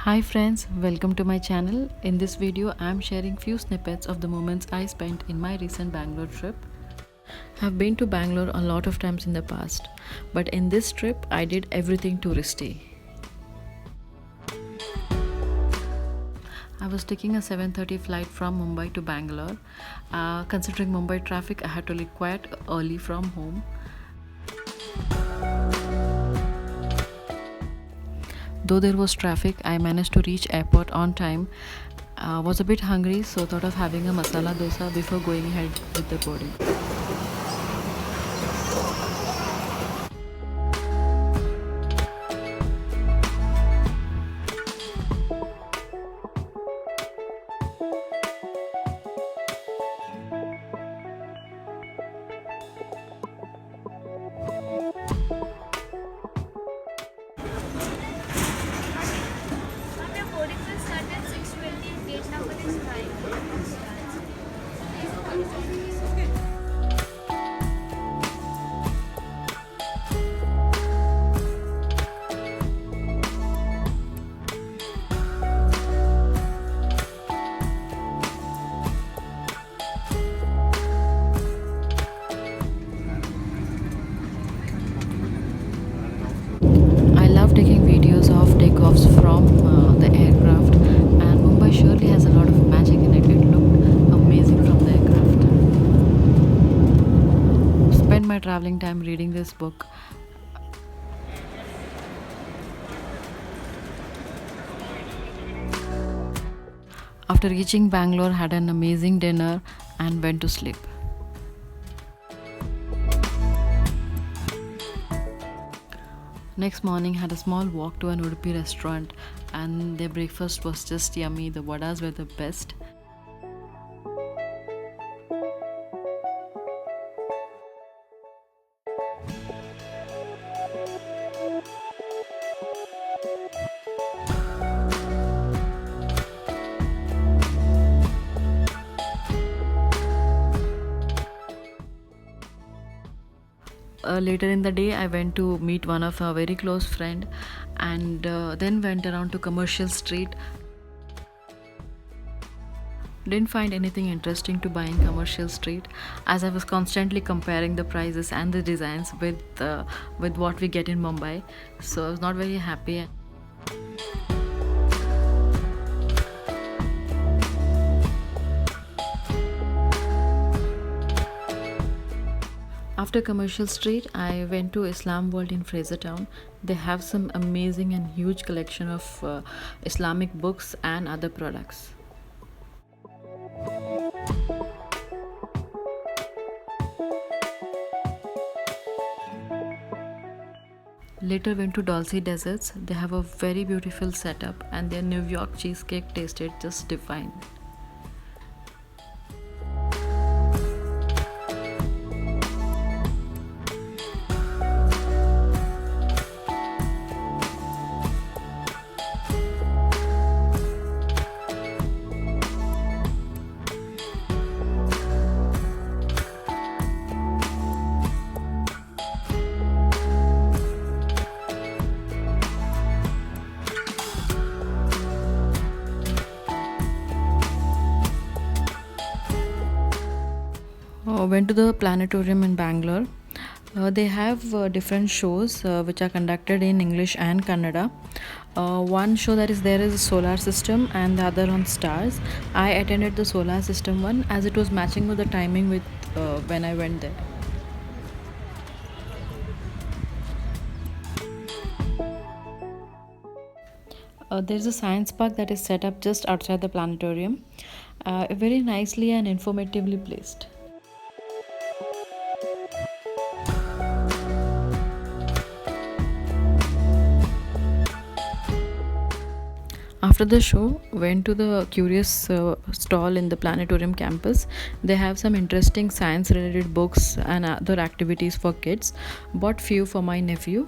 Hi friends, welcome to my channel. In this video, I am sharing few snippets of the moments I spent in my recent Bangalore trip. I've been to Bangalore a lot of times in the past, but in this trip, I did everything touristy. I was taking a 7:30 flight from Mumbai to Bangalore. Considering Mumbai traffic, I had to leave quite early from home. Though there was traffic, I managed to reach airport on time. Was a bit hungry, so thought of having a masala dosa before going ahead with the boarding. Taking videos of takeoffs from the aircraft, and Mumbai surely has a lot of magic in it. It looked amazing from the aircraft. Spent my traveling time reading this book. After reaching Bangalore, had an amazing dinner and went to sleep. Next morning, had a small walk to an Udupi restaurant, and their breakfast was just yummy. The vadas were the best. Later in the day, I went to meet one of a very close friend, and then went around to Commercial Street. Didn't find anything interesting to buy in Commercial Street, as I was constantly comparing the prices and the designs with what we get in Mumbai. So I was not very happy. After Commercial Street, I went to Islam World in Frasertown. They have some amazing and huge collection of Islamic books and other products. Later went to Dolci Desserts. They have a very beautiful setup, and their New York cheesecake tasted just divine. Went to the planetarium in Bangalore. They have different shows which are conducted in English and Kannada. One show that is there is a solar system, and the other on stars. I attended the solar system one as it was matching with the timing with when I went there. There's a science park that is set up just outside the planetarium, very nicely and informatively placed. After the show, went to the Curious stall in the planetarium campus. They have some interesting science related books and other activities for kids. Bought few for my nephew,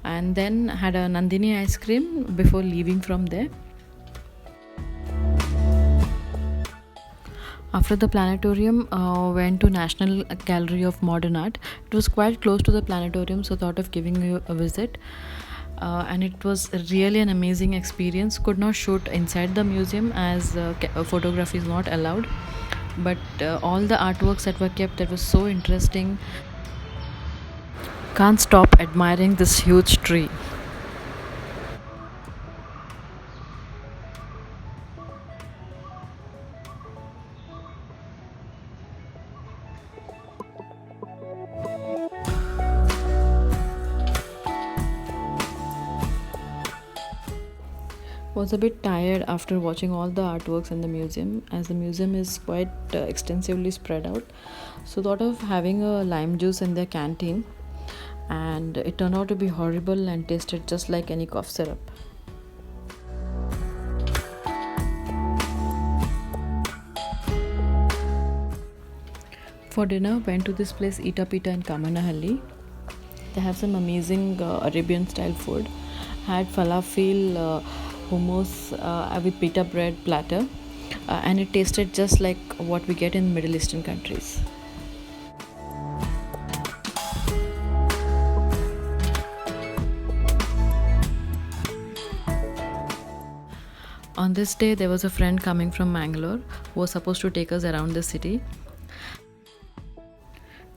and then had a Nandini ice cream before leaving from there. After the planetarium, went to National Gallery of Modern Art. It was quite close to the planetarium, so thought of giving you a visit. and it was really an amazing experience. Could not shoot inside the museum as photography is not allowed, but all the artworks that were kept, that was so interesting. Can't stop admiring this huge tree. Was a bit tired after watching all the artworks in the museum, as the museum is quite extensively spread out. So thought of having a lime juice in their canteen, and it turned out to be horrible and tasted just like any cough syrup. For dinner, went to this place Eatapita in Kammanahalli. They have some amazing Arabian style food. Had falafel, hummus with pita bread platter, and it tasted just like what we get in Middle Eastern countries. On this day, there was a friend coming from Bangalore who was supposed to take us around the city.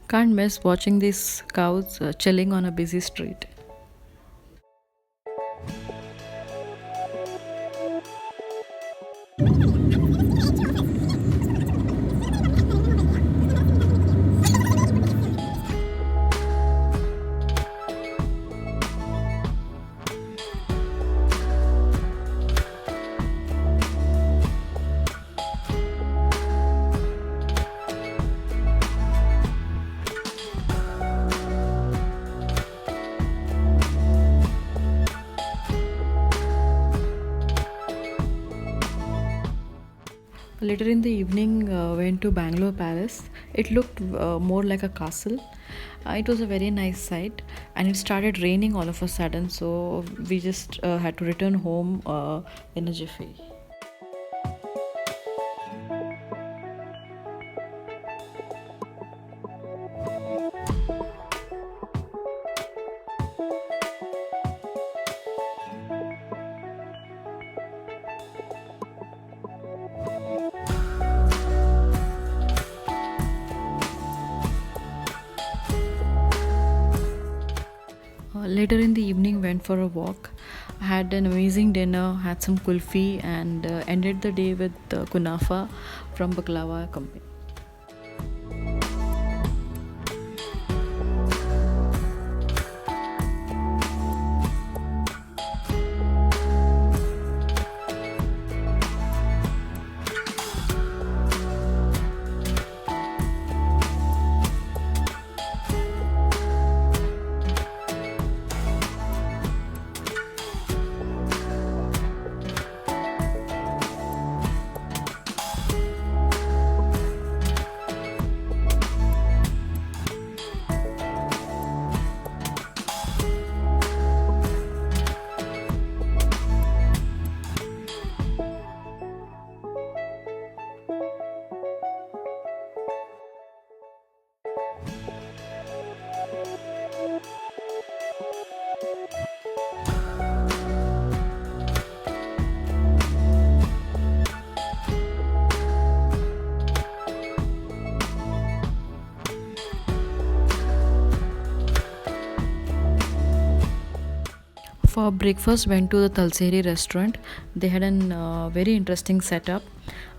Can't miss watching these cows chilling on a busy street. Later in the evening, went to Bangalore Palace. It looked more like a castle. It was a very nice sight, and it started raining all of a sudden, so we just had to return home in a jiffy. Later in the evening, went for a walk. Had an amazing dinner, had some kulfi, and ended the day with kunafa from Baklava Co. For breakfast, went to the Thalassery Restaurant. They had an very interesting setup,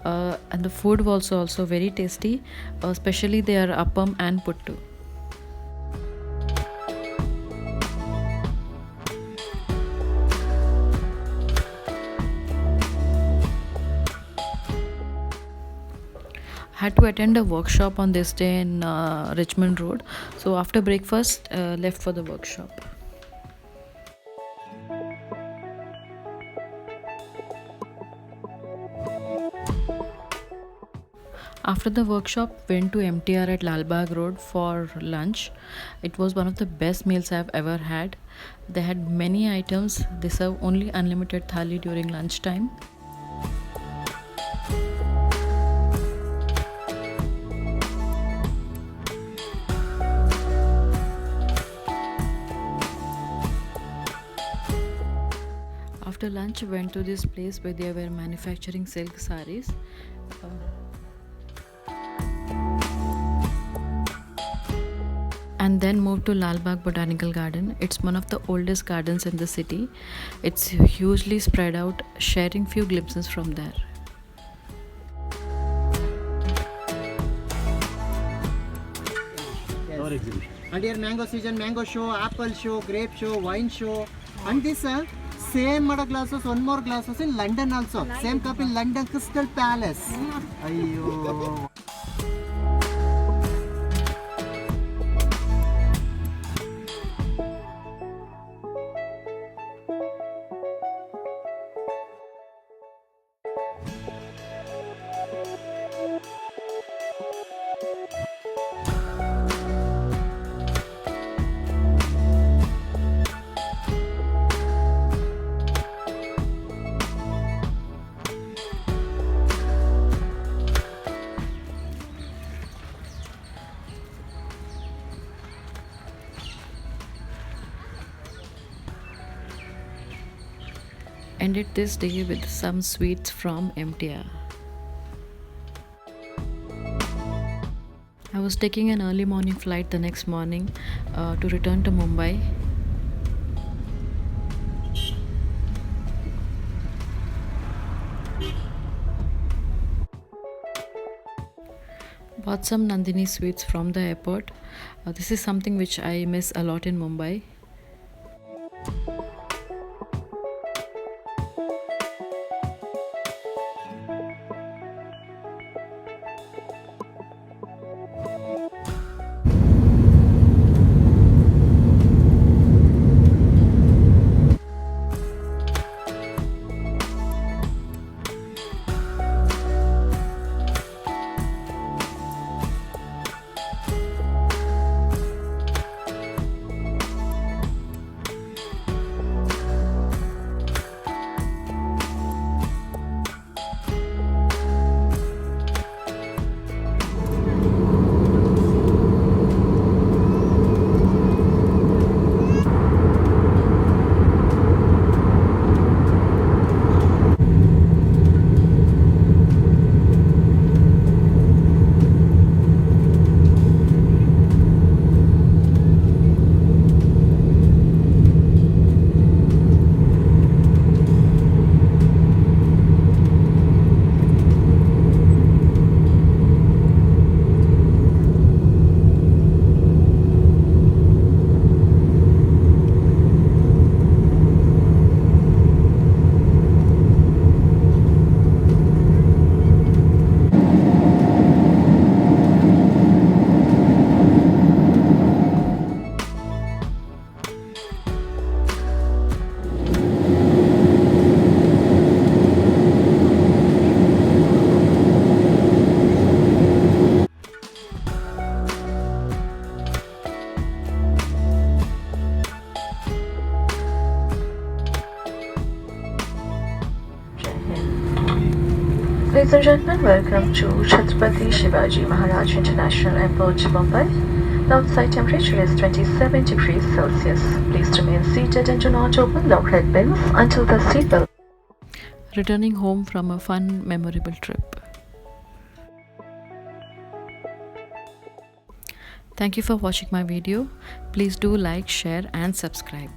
and the food was also very tasty, especially their appam and puttu. Had to attend a workshop on this day in Richmond Road. So after breakfast, left for the workshop. After the workshop, went to MTR at Lalbagh Road for lunch. It was one of the best meals I've ever had. They had many items. They serve only unlimited thali during lunchtime. After lunch, went to this place where they were manufacturing silk saris. And then moved to Lalbagh Botanical Garden. It's one of the oldest gardens in the city. It's hugely spread out, sharing few glimpses from there. And here mango season, mango show, apple show, grape show, wine show. And this same glasses, one more glasses in London also. Same cup in London Crystal Palace. Ayyo. Ended this day with some sweets from MTR. I was taking an early morning flight the next morning to return to Mumbai. Bought some Nandini sweets from the airport. This is something which I miss a lot in Mumbai. Ladies and gentlemen, welcome to Chhatrapati Shivaji Maharaj International Airport, Mumbai. The outside temperature is 27 degrees Celsius. Please remain seated and do not open the red bins until the seatbelt. Returning home from a fun, memorable trip. Thank you for watching my video. Please do like, share and subscribe.